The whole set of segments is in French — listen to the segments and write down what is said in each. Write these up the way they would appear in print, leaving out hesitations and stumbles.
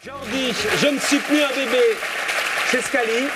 Jordi, je ne suis plus un bébé, chez Scali.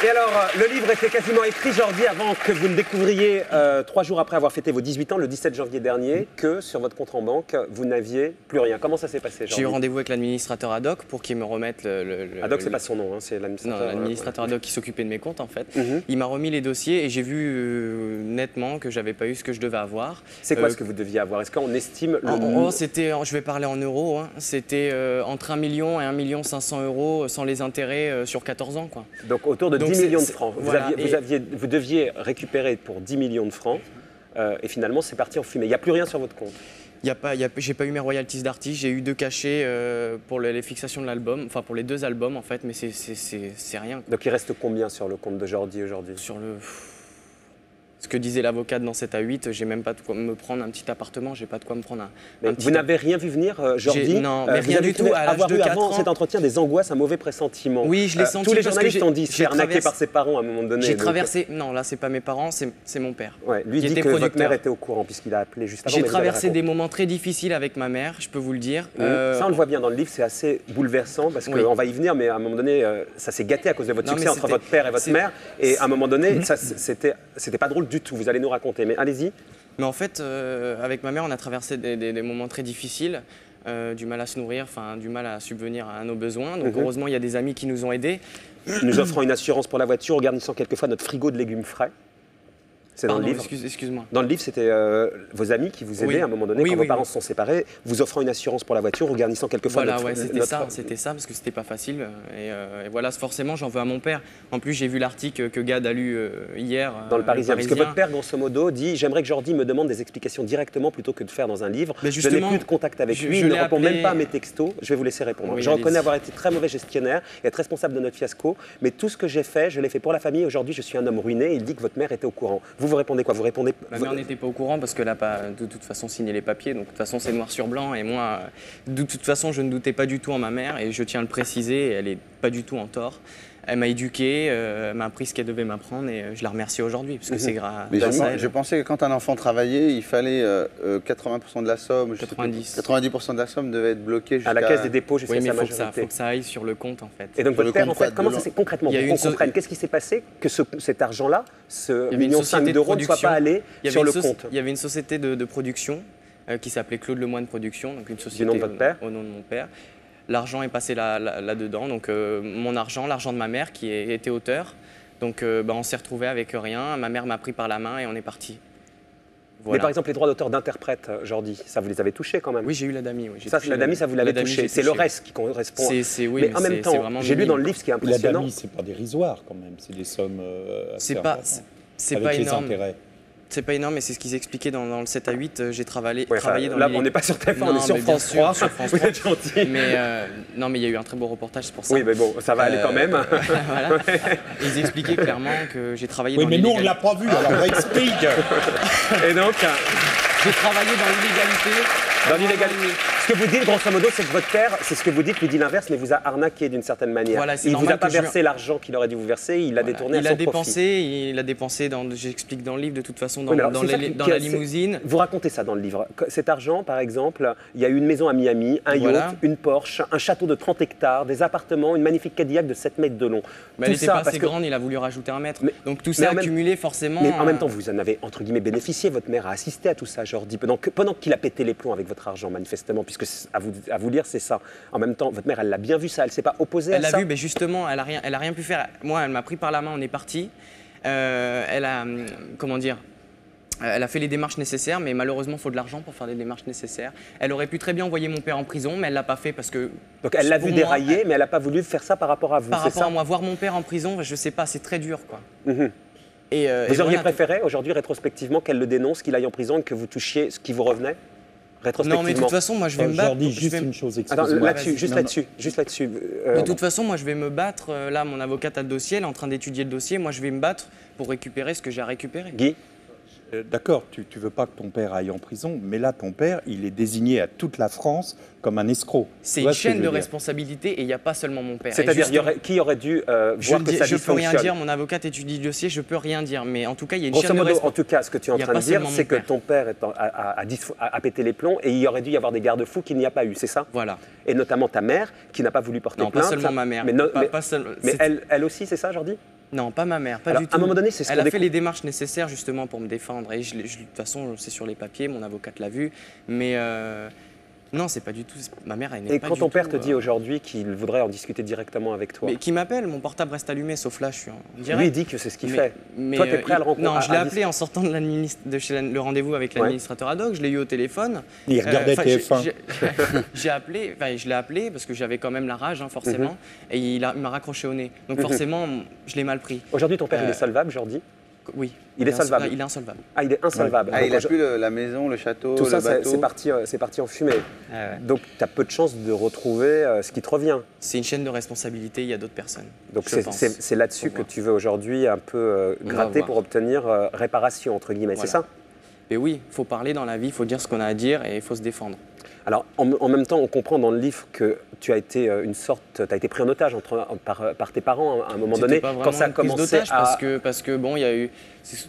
Et alors, le livre était quasiment écrit, Jordi, avant que vous ne découvriez, 3 jours après avoir fêté vos 18 ans, le 17 janvier dernier, que sur votre compte en banque, vous n'aviez plus rien. Comment ça s'est passé, Jordi? J'ai eu rendez-vous avec l'administrateur ad hoc pour qu'il me remette Ad-hoc, c'est pas son nom, hein, c'est l'administrateur. Non, l'administrateur ad hoc qui s'occupait de mes comptes, en fait. Il m'a remis les dossiers et j'ai vu nettement que j'avais pas eu ce que je devais avoir. C'est quoi ce que vous deviez avoir? Est-ce qu'on estime le... C'était, je vais parler en euros, hein, c'était entre 1 million et 1 500 000 euros sans les intérêts sur 14 ans, quoi. Donc autour de 10 millions de francs. Voilà, vous deviez récupérer pour 10 millions de francs et finalement c'est parti en fumée. Il n'y a plus rien sur votre compte. J'ai pas eu mes royalties d'artiste, j'ai eu 2 cachets pour les fixations de l'album, enfin pour les 2 albums en fait, mais c'est rien, quoi. Donc il reste combien sur le compte de Jordi aujourd'hui? Sur le... Ce que disait l'avocate dans 7 à 8, j'ai même pas de quoi me prendre un petit appartement, j'ai pas de quoi me prendre un petit... Vous n'avez rien vu venir, Jordi? Non, mais rien du tout. À l'âge de 4 ans, avant cet entretien des angoisses, un mauvais pressentiment. Oui, je l'ai senti. Tous les journalistes ont dit se faire arnaquer par ses parents à un moment donné. J'ai traversé... Non, là, c'est pas mes parents, c'est mon père. Ouais, lui dit que votre mère était au courant puisqu'il a appelé juste avant. J'ai traversé des moments très difficiles avec ma mère, je peux vous le dire. Ça, on le voit bien dans le livre, c'est assez bouleversant parce qu'on va y venir, mais à un moment donné, ça s'est gâté à cause de votre succès entre votre père et votre mère. Et à un moment donné, c'était pas drôle du tout. Vous allez nous raconter. Mais allez-y. Mais en fait, avec ma mère, on a traversé des moments très difficiles, du mal à se nourrir, du mal à subvenir à nos besoins. Donc heureusement, il y a des amis qui nous ont aidés. Nous offrons une assurance pour la voiture, en garnissant quelquefois notre frigo de légumes frais. C'est dans le livre. Excuse-moi. Dans le livre, c'était vos amis qui vous aidaient à un moment donné, quand vos parents se sont séparés, vous offrant une assurance pour la voiture, ou garnissant quelquefois notre... Voilà, c'était ça, parce que c'était pas facile. Et voilà, forcément, j'en veux à mon père. En plus, j'ai vu l'article que Gad a lu hier. Dans le Parisien. Parce que votre père, grosso modo, dit « J'aimerais que Jordi me demande des explications directement plutôt que de faire dans un livre. Je n'ai plus de contact avec lui, il ne répond même pas à mes textos. Je vais vous laisser répondre. Je reconnais avoir été très mauvais gestionnaire et être responsable de notre fiasco, mais tout ce que j'ai fait, je l'ai fait pour la famille. Aujourd'hui, je suis un homme ruiné. Il dit que votre mère était au courant. Vous répondez quoi? Vous répondez... Ma mère n'était pas au courant parce qu'elle n'a pas de toute façon signé les papiers, donc de toute façon c'est noir sur blanc et moi de toute façon je ne doutais pas du tout en ma mère et je tiens à le préciser, elle n'est pas du tout en tort. Elle m'a éduqué, elle m'a appris ce qu'elle devait m'apprendre et je la remercie aujourd'hui parce que c'est grâce à elle. Je pensais que quand un enfant travaillait, il fallait 80% de la somme, 90% de la somme devait être bloquée jusqu'à... À la caisse des dépôts jusqu'à sa majorité. Il faut que ça aille sur le compte en fait. Et donc votre père, en fait, comment ça s'est concrètement, pour qu'on comprenne, qu'est-ce qui s'est passé que cet argent-là, ce 1,5 million d'euros ne soit pas allé sur le compte? Il y avait une société de production qui s'appelait Claude Lemoine Production, donc une société du nom de votre père? Au nom de mon père. L'argent est passé là-dedans, donc mon argent, l'argent de ma mère qui était auteur. Donc on s'est retrouvé avec rien, ma mère m'a pris par la main et on est parti. Voilà. Mais par exemple, les droits d'auteur d'interprète, Jordi, ça vous les avez touchés quand même? Oui, j'ai eu la DAMI. Oui, ça, la DAMI, ça vous l'avez touché. C'est le reste qui correspond. Oui, mais en même temps, j'ai lu dans le livre ce qui est impressionnant. La DAMI, c'est pas dérisoire quand même, c'est des sommes assez importantes. C'est pas énorme. C'est pas énorme, mais c'est ce qu'ils expliquaient dans le 7 à 8. J'ai travaillé dans là, on n'est pas sur TF1, on est sur France 3. Vous êtes gentil. Mais non, mais il y a eu un très beau reportage, c'est pour ça. Oui, mais bon, ça va aller quand même. Voilà. Ils expliquaient clairement que j'ai travaillé dans l'illégalité. Oui, mais nous, on ne l'a pas vu, alors explique. Et donc, j'ai travaillé dans l'illégalité. Dans l'illégalité. Ce que vous dites, grosso modo, c'est que votre père, c'est ce que vous dites, lui dit l'inverse, mais vous a arnaqué d'une certaine manière. Voilà, il ne vous a pas versé l'argent qu'il aurait dû vous verser, il l'a détourné à son profit. Il a dépensé, j'explique dans le livre, de toute façon, dans la limousine. Vous racontez ça dans le livre. Cet argent, par exemple, il y a eu une maison à Miami, un yacht, une Porsche, un château de 30 hectares, des appartements, une magnifique Cadillac de 7 mètres de long. Mais elle n'était pas assez grande, il a voulu rajouter 1 mètre. Donc tout ça accumulé, forcément... Mais en même temps, vous en avez, entre guillemets, bénéficié. Votre mère a assisté à tout ça, Jordi, pendant qu'il a pété les plombs avec votre argent, manifestement, puisque à vous lire, c'est ça. En même temps, votre mère, elle l'a bien vu ça, elle ne s'est pas opposée à ça. Elle l'a vu, mais justement, elle a rien pu faire. Moi, elle m'a pris par la main, on est parti. Elle a, comment dire, elle a fait les démarches nécessaires, mais malheureusement, il faut de l'argent pour faire les démarches nécessaires. Elle aurait pu très bien envoyer mon père en prison, mais elle ne l'a pas fait parce que... Donc elle l'a vu dérailler, mais elle n'a pas voulu faire ça par rapport à vous, Par rapport à moi, voir mon père en prison, je ne sais pas, c'est très dur, quoi. Vous auriez préféré, aujourd'hui, rétrospectivement, qu'elle le dénonce, qu'il aille en prison et que vous touchiez ce qui vous revenait? Non, mais de toute façon, moi, je vais me battre. Jordi, juste une chose, excusez-moi. Juste là-dessus. De toute façon, moi, je vais me battre. Là, mon avocate a le dossier, elle est en train d'étudier le dossier. Moi, je vais me battre pour récupérer ce que j'ai à récupérer. Guy? D'accord, tu ne veux pas que ton père aille en prison, mais là, ton père, il est désigné à toute la France comme un escroc. C'est une chaîne de responsabilité et il n'y a pas seulement mon père. C'est-à-dire, qui aurait dû voir que ça dysfonctionne? Je ne peux rien dire, mon avocate étudie le dossier, je ne peux rien dire. Mais en tout cas, il y a une chaîne de responsabilité. En tout cas, ce que tu es en train de dire, c'est que ton père a pété les plombs et il aurait dû y avoir des garde-fous qu'il n'y a pas eu, c'est ça? Voilà. Et notamment ta mère, qui n'a pas voulu porter plainte. Non, pas seulement ma mère. Mais elle aussi, c'est ça, Jordi? Non, pas ma mère, pas du tout. À un moment donné, c'est ce Elle a fait les démarches nécessaires justement pour me défendre. Et de toute façon, c'est sur les papiers, mon avocate l'a vu. Mais non, c'est pas du tout. Ma mère, elle n'est pas du tout. Et quand ton père te dit aujourd'hui qu'il voudrait en discuter directement avec toi? Mais qui m'appelle, mon portable reste allumé, sauf là, je suis en direct. Lui, il dit que c'est ce qu'il fait. Mais toi, tu es prêt à le rencontrer? Non, je l'ai appelé en sortant de chez le rendez-vous avec l'administrateur ad hoc. Je l'ai eu au téléphone. Il regardait TF1. Je l'ai appelé parce que j'avais quand même la rage, forcément. Et il m'a raccroché au nez. Donc forcément, je l'ai mal pris. Aujourd'hui, ton père, il est solvable, Jordi? Oui. Il est solvable. Il est insolvable. Ah, il est insolvable. Ah, il n'a plus la maison, le château, tout ça, le bateau. c'est parti en fumée. Donc, tu as peu de chances de retrouver ce qui te revient. C'est une chaîne de responsabilité, il y a d'autres personnes. Donc, c'est là-dessus que tu veux aujourd'hui un peu gratter pour obtenir réparation, entre guillemets, c'est ça? Et oui, il faut parler dans la vie, il faut dire ce qu'on a à dire et il faut se défendre. Alors, en même temps, on comprend dans le livre que tu as été t'as été pris en otage par tes parents à un moment donné, quand ça a commencé parce que bon, il y a eu,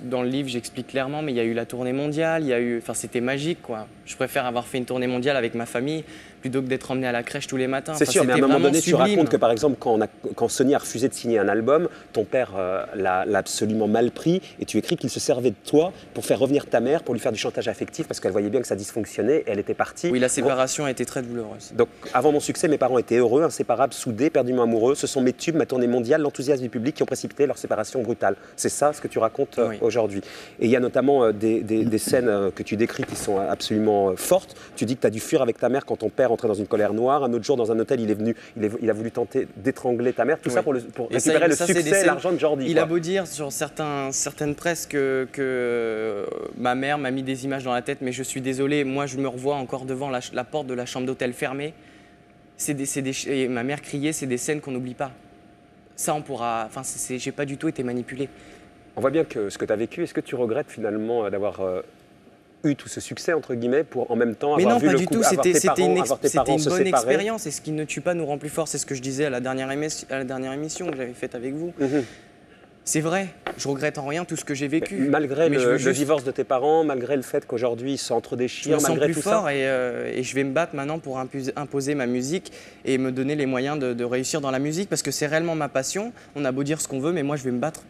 dans le livre, j'explique clairement, mais il y a eu la tournée mondiale, c'était magique, quoi. Je préfère avoir fait une tournée mondiale avec ma famille plutôt que d'être emmené à la crèche tous les matins. C'est sûr, mais à un moment donné, tu racontes que par exemple, quand Sony a refusé de signer un album, ton père l'a absolument mal pris et tu écris qu'il se servait de toi pour faire revenir ta mère, pour lui faire du chantage affectif parce qu'elle voyait bien que ça dysfonctionnait et elle était partie. Oui, la séparation a été très douloureuse. Donc, avant mon succès, mes parents étaient heureux, inséparables, soudés, perdument amoureux. Ce sont mes tubes, ma tournée mondiale, l'enthousiasme du public qui ont précipité leur séparation brutale. C'est ça ce que tu racontes aujourd'hui. Et il y a notamment des scènes que tu décris qui sont absolument fortes. Tu dis que tu as dû fuir avec ta mère quand ton père entrait dans une colère noire. Un autre jour, dans un hôtel, il a voulu tenter d'étrangler ta mère. Tout ça pour récupérer le succès et l'argent de Jordi. Il a beau dire sur certaines presses que ma mère m'a mis des images dans la tête, mais je suis désolé, moi je me revois encore devant la porte de la chambre d'hôtel fermée. Et ma mère criait, c'est des scènes qu'on n'oublie pas. Ça, on pourra. Enfin, j'ai pas du tout été manipulé. On voit bien que ce que tu as vécu, est-ce que tu regrettes finalement d'avoir eu tout ce succès, entre guillemets, pour en même temps avoir vu le couple, avoir tes parents se séparer? C'était une bonne expérience et ce qui ne tue pas nous rend plus fort. C'est ce que je disais à la dernière émission que j'avais faite avec vous. C'est vrai, je regrette en rien tout ce que j'ai vécu. Malgré le divorce de tes parents, malgré le fait qu'aujourd'hui ils s'entre-déchirent, malgré tout ça. Je me sens plus fort et je vais me battre maintenant pour imposer ma musique et me donner les moyens de réussir dans la musique parce que c'est réellement ma passion. On a beau dire ce qu'on veut, mais moi je vais me battre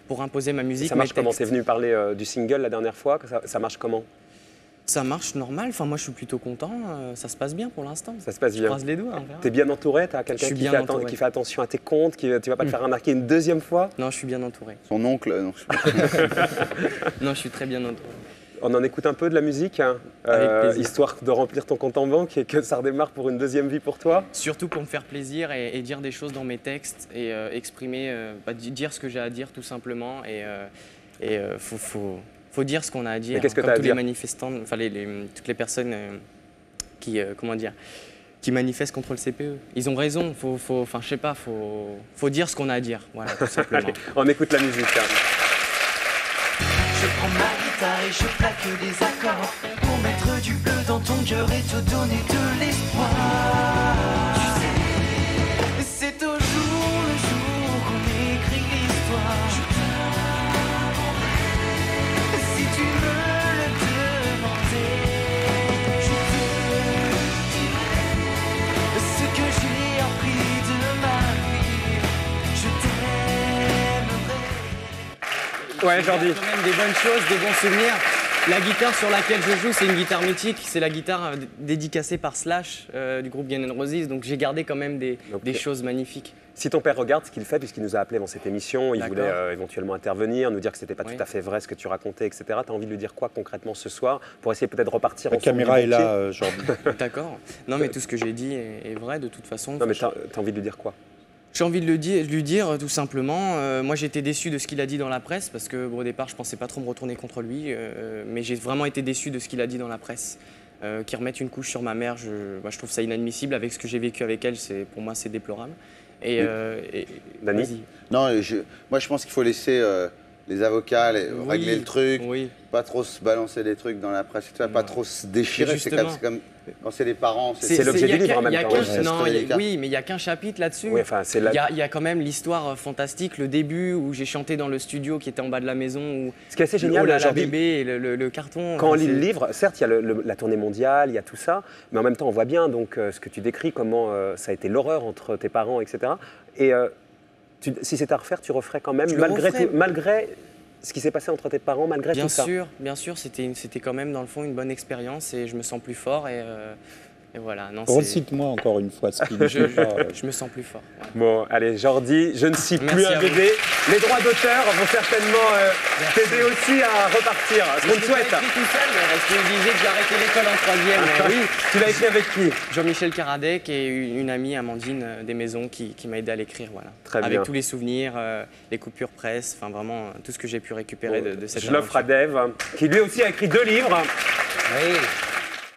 pour imposer ma musique. Ça marche comment? Tu es venu parler du single la dernière fois, ça marche comment? Ça marche normal, enfin moi je suis plutôt content, ça se passe bien pour l'instant. Ça se passe bien. Je croise les doigts. Tu es bien entouré, tu as quelqu'un qui fait attention à tes comptes, tu vas pas te faire arnaquer une deuxième fois? Non, je suis bien entouré. Son oncle, non. Non, je suis très bien entouré. On en écoute un peu de la musique, histoire de remplir ton compte en banque et que ça redémarre pour une deuxième vie pour toi? Surtout pour me faire plaisir et dire des choses dans mes textes et exprimer, dire ce que j'ai à dire tout simplement et faut dire ce qu'on a à dire, comme tous les manifestants, enfin toutes les personnes qui manifestent contre le CPE. Ils ont raison, je sais pas, faut dire ce qu'on a à dire, voilà, tout simplement. Allez, on écoute la musique. Je prends ma guitare et je plaque des accords pour mettre du bleu dans ton cœur et te donner de l'espoir. Tu sais, c'est toujours le jour qu'on écrit l'histoire. Si tu veux le demander, je te dirai ce que j'ai appris de ma vie. Je t'aimerai. Ouais, Jordi. Il y a quand même des bonnes choses, des bons souvenirs. La guitare sur laquelle je joue, c'est une guitare mythique. C'est la guitare dédicacée par Slash du groupe Guns N' Roses. Donc j'ai gardé quand même des choses magnifiques. Si ton père regarde ce qu'il fait, puisqu'il nous a appelés dans cette émission, il voulait éventuellement intervenir, nous dire que c'était pas tout à fait vrai ce que tu racontais, etc. Tu as envie de lui dire quoi concrètement ce soir pour essayer peut-être de repartir La caméra est là, Jordi. D'accord. Non, mais tout ce que j'ai dit est vrai de toute façon. Non, mais tu as envie de lui dire quoi? J'ai envie de lui dire tout simplement, moi j'ai été déçu de ce qu'il a dit dans la presse parce que au départ je pensais pas trop me retourner contre lui, mais j'ai vraiment été déçu de ce qu'il a dit dans la presse. Qu'il remette une couche sur ma mère, je trouve ça inadmissible. Avec ce que j'ai vécu avec elle, pour moi c'est déplorable. Et Dany? Non, moi je pense qu'il faut laisser les avocats, régler le truc, pas trop se balancer des trucs dans la presse, pas trop se déchirer. C'est comme quand c'est les parents. C'est l'objet du livre en même temps. Oui, mais il n'y a qu'un chapitre là-dessus. Oui, il y a quand même l'histoire fantastique, le début où j'ai chanté dans le studio qui était en bas de la maison. Ce qui est assez génial, la bébé et le carton. Quand on lit le livre, certes, il y a la tournée mondiale, il y a tout ça, mais en même temps, on voit bien donc, ce que tu décris, comment ça a été l'horreur entre tes parents, etc. Et si c'était à refaire, tu referais quand même, malgré ce qui s'est passé entre tes parents, malgré tout ça. Bien sûr, c'était quand même dans le fond une bonne expérience et je me sens plus fort et voilà. Recite-moi encore une fois ce qu'il je me sens plus fort. Ouais. Bon, allez, Jordi, je ne suis plus un bébé. Les droits d'auteur vont certainement t'aider aussi à repartir. Ce qu'on te souhaite. Je l'ai écrit tout seul, parce qu'il disait que j'ai arrêté l'école en 3e. Oui, tu l'as écrit avec qui? Jean-Michel Karadec et une amie, Amandine des Maisons, qui m'a aidé à l'écrire. Voilà. Très bien. Avec tous les souvenirs, les coupures presse, enfin vraiment tout ce que j'ai pu récupérer de cette aventure. Je l'offre à Dave, qui lui aussi a écrit 2 livres. Oui.